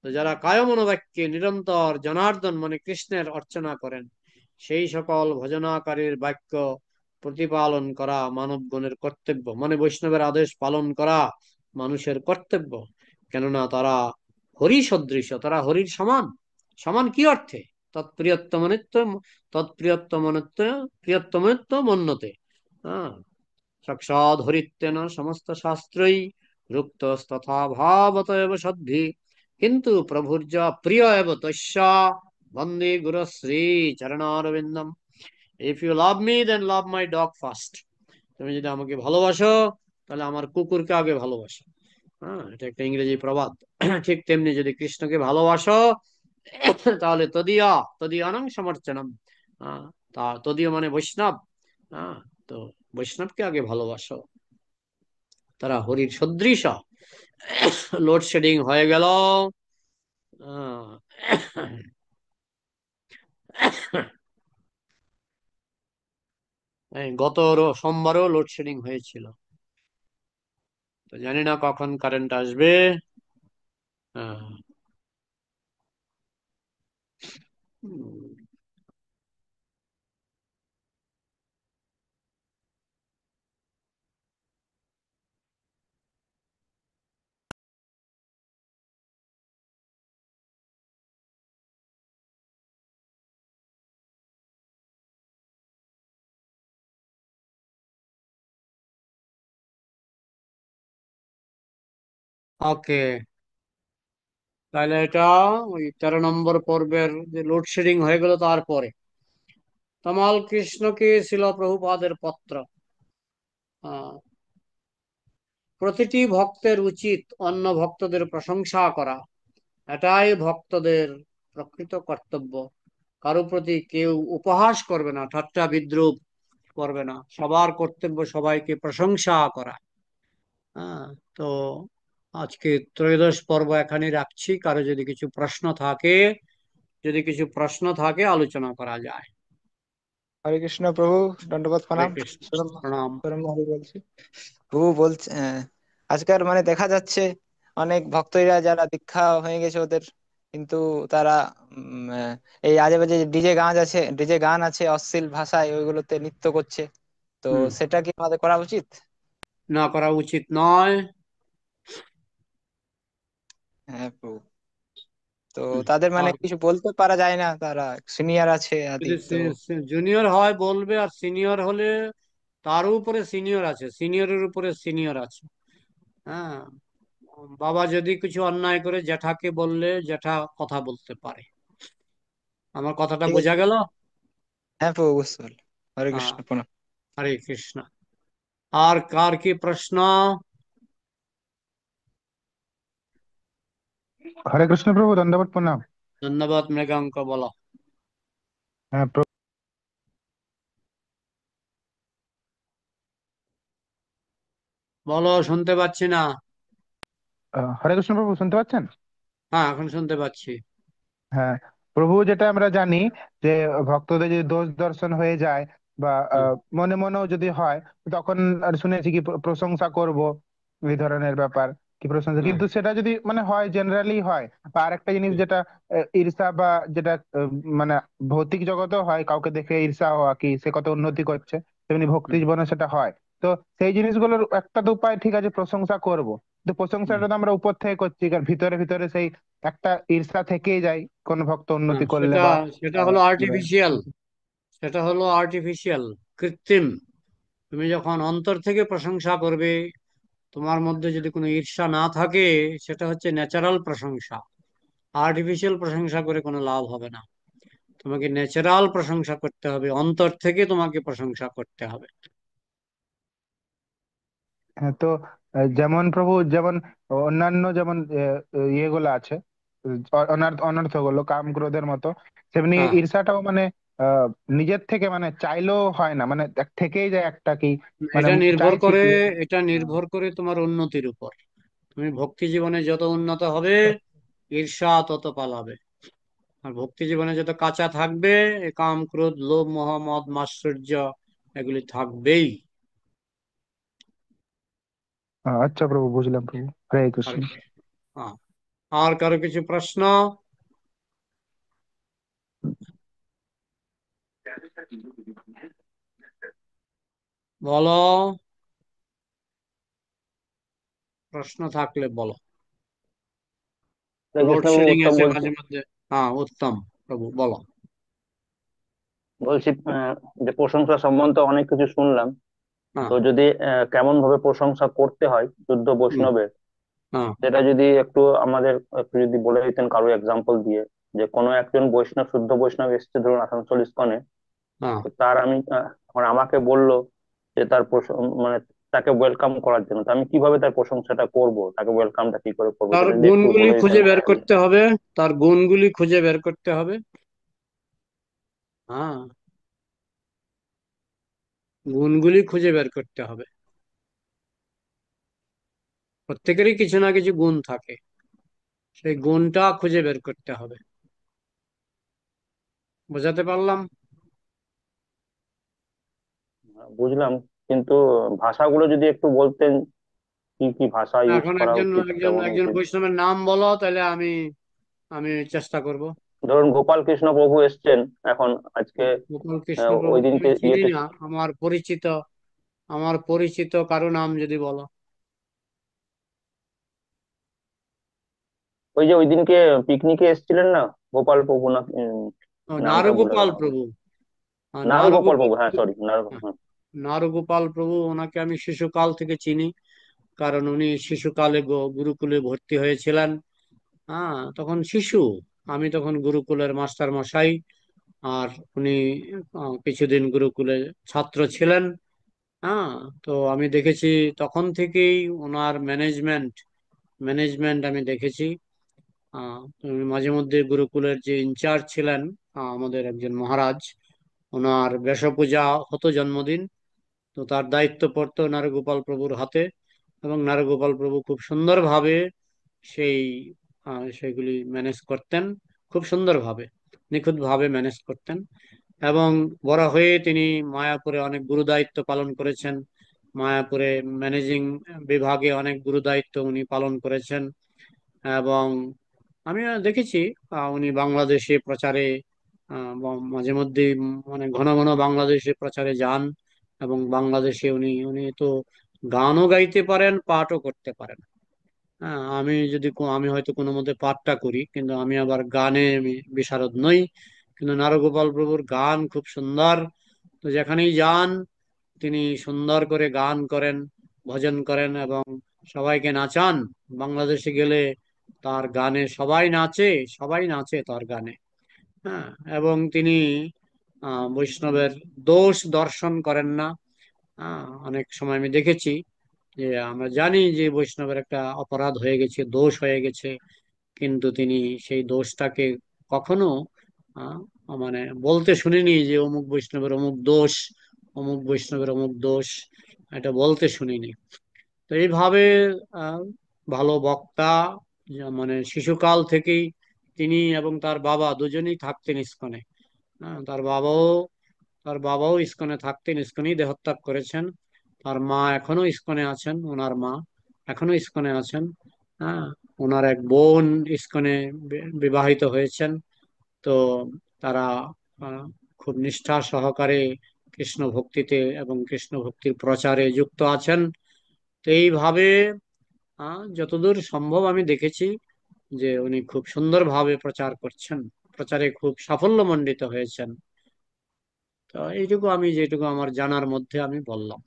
তো যারা কায় মনোবাক্যে নিরন্তর জনার্দন মানে কৃষ্ণের অর্চনা করেন, সেই সকল ভজনাকারীর বাক্য প্রতিপালন করা মানবগণের কর্তব্য, মানে বৈষ্ণবের আদেশ পালন করা মানুষের কর্তব্য। কেননা তারা হরি সদৃশ, তারা হরির সমান। সমান কি অর্থে? তৎপ্রিয়তমনিত্ব, তৎপ্রিয়তমনিত্ব, প্রিয়তমনিত্ব মন্যতে। হ্যাঁ, সাক্ষাৎ হরিত্বেন সমস্ত শাস্ত্রই রুক্তস্তথা ভাবত এব সদ্ধি, কিন্তু প্রভুর্য প্রিয় এব তস্য বন্দে গুরু শ্রী চরণারবিন্দম। If you love me then love my dog first. তুমি যদি আমাকে ভালোবাসো, তাহলে আমার কুকুরকে আগে ভালোবাসো। হ্যাঁ, এটা একটা ইংরেজি প্রবাদ। ঠিক তেমনি যদি কৃষ্ণকে ভালোবাসো, তাহলে তদীয়, তদীয়ানং সমর্চনম। আহ, তা তদীয় মানে বৈষ্ণব। হ্যাঁ, তো বৈষ্ণবকে আগে ভালোবাসো, তারা হরির সদৃশ। লোডশেডিং হয়ে গেল। আহ, এই গত সোমবারও লোডশেডিং হয়েছিল, তো জানি না কখন কারেন্ট আসবে। ওকে, তাহলে এটা ওই 13 নম্বর পর্বের যে লোডশেডিং হয়ে গেল তারপরে তমাল কৃষ্ণকে ছিল প্রভুপাদের পত্র। আহ, প্রতিটি ভক্তের উচিত অন্য ভক্তদের প্রশংসা করা, এটাই ভক্তদের প্রকৃত কর্তব্য। কারো প্রতি কেউ উপহাস করবে না, ঠাট্টা বিদ্রুপ করবে না, সবার কর্তব্য সবাইকে প্রশংসা করা। হ্যাঁ, তো আজকে ত্রয়োদশ পর্ব এখানে রাখছি, কারো যদি কিছু প্রশ্ন থাকে, যদি কিছু প্রশ্ন থাকে আলোচনা করা যায়। হরে কৃষ্ণ প্রভু। দণ্ডবত হরে প্রণাম। কৃষ্ণ। শরণ প্রণাম। শরণ মহারাজ বলছি। প্রভু বলছে, আজকাল মানে দেখা যাচ্ছে অনেক ভক্তরা যারা দীক্ষা হয়ে গেছে ওদের, কিন্তু তারা এই আজে বাজে ডিজে গান আছে অশ্লীল ভাষায়, ওইগুলোতে নৃত্য করছে। তো হুম। সেটা কি আমাদের করা উচিত? না করা উচিত নয়। হ্যাঁ প্রভু। তো হুম। তাদের মানে আর কিছু বলতে পারা যায় না, তারা সিনিয়র আছে আদি যদি তো। জুনিয়র হয় বলবে, আর সিনিয়র হলে তারও উপরে সিনিয়র আছে, সিনিয়রের উপরে সিনিয়র আছে। হ্যাঁ। বাবা যদি কিছু অন্যায় করে জ্যাঠাকে বললে জ্যাঠা কথা বলতে পারে। আমার কথাটা ঠিক আছে। বোঝা গেল? হ্যাঁ প্রভু, বুঝতে পারলাম। হরে হ্যাঁ। কৃষ্ণ প্রণাম। হরে কৃষ্ণ। আর কার কি প্রশ্ন? হরে কৃষ্ণ প্রভু, দণ্ডবত প্রণাম। ধন্যবাদ। মৃগাঙ্ক বলো। হ্যাঁ বলো, শুনতে পাচ্ছি না। হরে কৃষ্ণ প্রভু, শুনতে পাচ্ছেন? হ্যাঁ, এখন শুনতে পাচ্ছি। হ্যাঁ প্রভু, যেটা আমরা জানি যে ভক্তদের যদি দোষ দর্শন হয়ে যায় বা হুম। মনে মনেও যদি হয়, তখন আর শুনেছি কি প্রশংসা করব, এই ধরনের ব্যাপার, কি প্রশংসা, হুম। কিন্তু সেটা যদি মানে হয় জেনারেলি হয়। বা আরেকটা জিনিস যেটা ঈর্ষা, বা যেটা মানে ভৌতিক জগতেও হয়, কাউকে দেখে ঈর্ষা হওয়া, কি সে কত উন্নতি করছে, তেমনি ভক্তি হুম। জীবনে সেটা হয়। তো সেই জিনিসগুলোর একটা তো উপায়, ঠিক আছে প্রশংসা করব, কিন্তু হুম। প্রশংসাটা তো আমরা উপর থেকে করছি, কারণ ভিতরে ভিতরে সেই একটা ঈর্ষা থেকেই যায় কোন ভক্ত হ্যাঁ, উন্নতি করলে সেটা বা সেটা আহ, হলো আর্টিফিশিয়াল। সেটা হলো আর্টিফিশিয়াল, কৃত্রিম। তুমি যখন অন্তর থেকে প্রশংসা করবে, তোমার মধ্যে যদি কোনো ঈর্ষা না থাকে, সেটা হচ্ছে ন্যাচারাল প্রশংসা। আর্টিফিশিয়াল প্রশংসা করে কোনো লাভ হবে না। তোমাকে ন্যাচারাল প্রশংসা করতে হবে, অন্তর থেকে তোমাকে প্রশংসা করতে হবে। হ্যাঁ, তো যেমন প্রভু, যেমন অন্যান্য যেমন ইয়েগুলো আছে, অনর্থ গুলো কাম ক্রোধের মতো, তেমনি হ্যাঁ। ঈর্ষাটাও মানে আহ, নিজের থেকে মানে চাইলেও হয় না, মানে থেকেই যায় একটা কি, মানে এটা নির্ভর চাইছি করে কি। এটা হ্যাঁ, নির্ভর করে তোমার উন্নতির উপর। তুমি ভক্তি জীবনে যত উন্নত হবে, ঈর্ষা তত পালাবে। আর ভক্তি জীবনে যত কাঁচা থাকবে, এ কাম ক্রোধ লোভ মোহ মদ মাৎসর্য এগুলি থাকবেই। আচ্ছা প্রভু, বুঝলাম প্রভু, হরে আর কৃষ্ণ। হ্যাঁ, আর কারো কিছু প্রশ্ন? বলো, প্রশ্ন থাকলে বলো। হরে কৃষ্ণ বাবু, লোডশেডিং উত্তম আছে বলছি। মাঝে মধ্যে। হ্যাঁ, উত্তম। প্রভু বলো। বলছি যে প্রশংসা সম্বন্ধে অনেক কিছু শুনলাম। হ্যাঁ। তো যদি কেমন ভাবে প্রশংসা করতে হয় শুদ্ধ হুম। বৈষ্ণবের, হ্যাঁ। সেটা যদি একটু আমাদের একটু যদি বলে দিতেন কারো এক্সাম্পল দিয়ে। যে কোনো একজন বৈষ্ণব, শুদ্ধ বৈষ্ণব এসেছে ধরুন আসানসোল ইসকনে। হ্যাঁ। তো তার আমি এখন আমাকে বললো যে তার মানে তাকে ওয়েলকাম করার জন্য, তো আমি কিভাবে তার প্রশংসাটা করব, তাকে ওয়েলকামটা কি করে করবো, তার সেটা যদি একটু গুণগুলি বলে খুঁজে দিতেন। বের করতে হবে। তার গুণগুলি খুঁজে বের করতে হবে। হ্যাঁ, গুণগুলি খুঁজে বের করতে হবে। প্রত্যেকেরই কিছু না কিছু গুণ থাকে, সেই গুণটা খুঁজে বের করতে হবে। বোঝাতে পারলাম? বুঝলাম, কিন্তু ভাষাগুলো যদি একটু বলতেন, কি কি ভাষা ইউজ এখন করা একজন উচিত, একজন কেমন একজন উচিত। বৈষ্ণবের নাম বলো, তাহলে আমি আমি চেষ্টা করব। ধরুন গোপাল কৃষ্ণ প্রভু এসছেন এখন আজকে। গোপাল কৃষ্ণ ওই প্রভুকে আমি দিনকে চিনি ইয়েতে না। আমার পরিচিত কারো নাম যদি বলো। ওই যে ওই দিনকে পিকনিকে এসেছিলেন না, গোপাল প্রভু না ও, নামটা ভুলে নারুগোপাল গেলাম। প্রভু। নারুগোপাল নারুগোপাল প্রভু, হ্যাঁ প্রভু। সরি, হ্যাঁ, নারুগোপাল প্রভু, ওনাকে আমি শিশুকাল থেকে চিনি। কারণ উনি শিশুকালে গুরুকুলে ভর্তি হয়েছিলেন। হ্যাঁ, তখন শিশু। আমি তখন গুরুকুলের মাস্টার মশাই। আর উনি কিছুদিন গুরুকুলে ছাত্র ছিলেন। হ্যাঁ। তো আমি দেখেছি তখন থেকেই ওনার ম্যানেজমেন্ট ম্যানেজমেন্ট আমি দেখেছি। উনি মাঝে মধ্যে গুরুকুলের যে ইনচার্জ ছিলেন, আমাদের একজন মহারাজ, ওনার বেশপূজা হতো জন্মদিন। তো তার দায়িত্ব পড়তো নারগোপাল প্রভুর হাতে। এবং নারগোপাল প্রভু খুব সুন্দরভাবে সেই সেগুলি ম্যানেজ করতেন। খুব সুন্দরভাবে, নিখুঁতভাবে ম্যানেজ করতেন। এবং বড় হয়ে তিনি মায়াপুরে অনেক গুরুদায়িত্ব পালন করেছেন। মায়াপুরে ম্যানেজিং বিভাগে অনেক গুরুদায়িত্ব উনি পালন করেছেন। এবং আমি দেখেছি উনি বাংলাদেশে প্রচারে মাঝে মধ্যে মানে ঘন ঘন বাংলাদেশে প্রচারে যান। এবং বাংলাদেশে উনি উনি তো গানও গাইতে পারেন, পাঠও করতে পারেন। হ্যাঁ, আমি হয়তো কোনো মতে পাঠটা করি, কিন্তু আমি আবার গানে আমি বিশারদ নই। কিন্তু নারগোপাল প্রভুর গান খুব সুন্দর। তো যেখানেই যান তিনি সুন্দর করে গান করেন, ভজন করেন এবং সবাইকে নাচান। বাংলাদেশে গেলে তার গানে সবাই নাচে, সবাই নাচে তার গানে। হ্যাঁ, এবং তিনি বৈষ্ণবের দোষ দর্শন করেন না। অনেক সময় আমি দেখেছি যে আমরা জানি যে বৈষ্ণবের একটা অপরাধ হয়ে গেছে, দোষ হয়ে গেছে, কিন্তু তিনি সেই দোষটাকে কখনো আহ, মানে বলতে শুনিনি যে অমুক বৈষ্ণবের অমুক দোষ, অমুক বৈষ্ণবের অমুক দোষ, এটা বলতে শুনিনি। তো এইভাবে আহ, ভালো বক্তা, মানে শিশুকাল থেকেই তিনি এবং তার বাবা দুজনেই থাকতেন ইস্কনে। তার বাবাও ইস্কনে থাকতেন, ইস্কনেই দেহত্যাগ করেছেন। তার মা এখনো ইস্কনে আছেন, ওনার মা এখনো ইস্কনে আছেন। হ্যাঁ, ওনার এক বোন ইস্কনে বিবাহিত হয়েছেন। তো তারা আহ, খুব নিষ্ঠা সহকারে কৃষ্ণ ভক্তিতে এবং কৃষ্ণ ভক্তির প্রচারে যুক্ত আছেন। তো এইভাবে যতদূর সম্ভব আমি দেখেছি যে উনি খুব সুন্দরভাবে প্রচার করছেন, প্রচারে খুব সাফল্যমণ্ডিত হয়েছেন। তো এইটুকু আমি যেটুকু আমার জানার মধ্যে আমি বললাম।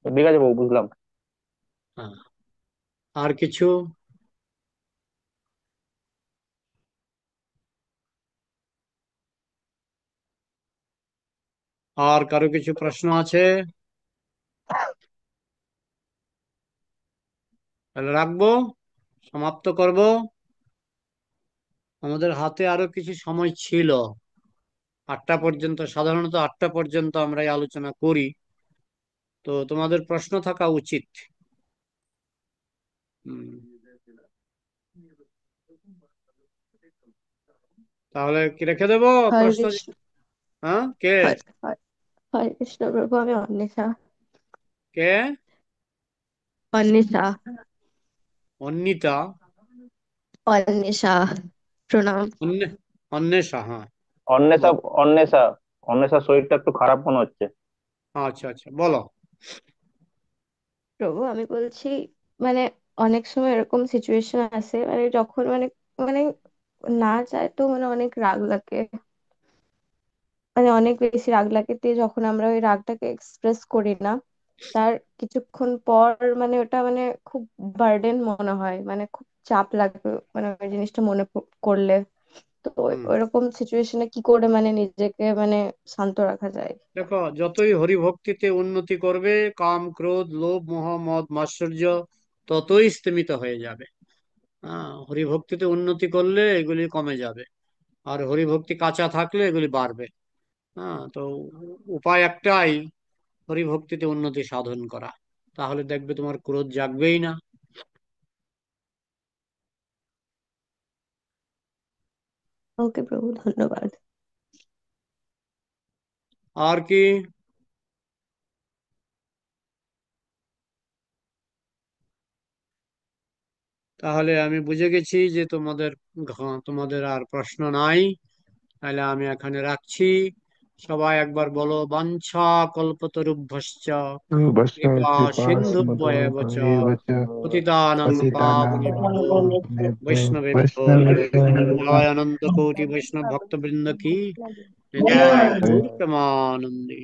ঠিক আছে বাবু, বুঝলাম। হ্যাঁ, আর কিছু? আর কারো কিছু প্রশ্ন আছে? তাহলে রাখবো, সমাপ্ত করব। আমাদের হাতে আরো কিছু সময় ছিল, 8টা পর্যন্ত, সাধারণত 8টা পর্যন্ত আমরা এই আলোচনা করি। তো তোমাদের প্রশ্ন থাকা উচিত। হুম, তাহলে কি রেখে দেবো হরে প্রশ্ন? কৃষ্ণ। হ্যাঁ, কে? হরে হরে হরে কৃষ্ণ প্রভু, আমি অন্বেষা। কে? অন্বেষা। অন্বিতা? অন্বেষা। প্রণাম। অন্যে অন্বেষা, হ্যাঁ। অন্বেষা। বল। অন্বেষা। অন্বেষার শরীরটা একটু খারাপ মনে হচ্ছে। আচ্ছা আচ্ছা, বলো। প্রভু, আমি বলছি, মানে অনেক সময় এরকম সিচুয়েশন আছে, মানে যখন মানে মানে না চায় তো মানে অনেক রাগ লাগে, মানে অনেক বেশি রাগ লাগে। তো যখন আমরা ওই রাগটাকে এক্সপ্রেস করি না, তার কিছুক্ষণ পর মানে ওটা মানে খুব বার্ডেন মনে হয়, মানে খুব চাপ লাগে, মানে ওই জিনিসটা মনে করলে। তো হুম, ওইরকম সিচুয়েশনে কি করে মানে নিজেকে মানে শান্ত রাখা যায়? দেখো, যতই হরিভক্তিতে উন্নতি করবে, কাম ক্রোধ লোভ মোহ মদ মাৎসর্য ততই স্তিমিত হয়ে যাবে। হরিভক্তিতে উন্নতি করলে এগুলি কমে যাবে, আর হরিভক্তি কাঁচা থাকলে এগুলি বাড়বে। তো উপায় একটাই, হরিভক্তিতে উন্নতি সাধন করা। তাহলে দেখবে তোমার ক্রোধ জাগবেই না। ওকে প্রভু, ধন্যবাদ। আর কি? তাহলে আমি বুঝে গেছি যে তোমাদের আর প্রশ্ন নাই। তাহলে আমি এখানে রাখছি। সবাই একবার বলো, বাঞ্ছা কল্পতরুভ্যশ্চ কৃপা कृपा সিন্ধুভ্যেব চ सिन्धुभ्यैव च পতিতানাং पतितानां পাবনেভ্যো पावनेभ्यो বৈষ্ণবেভ্যো নমো নমঃ। वैष्णवेभ्यो জয় অনন্ত কোটি বৈষ্ণব ভক্তবৃন্দ কি, নিতাই গৌর প্রেমানন্দে।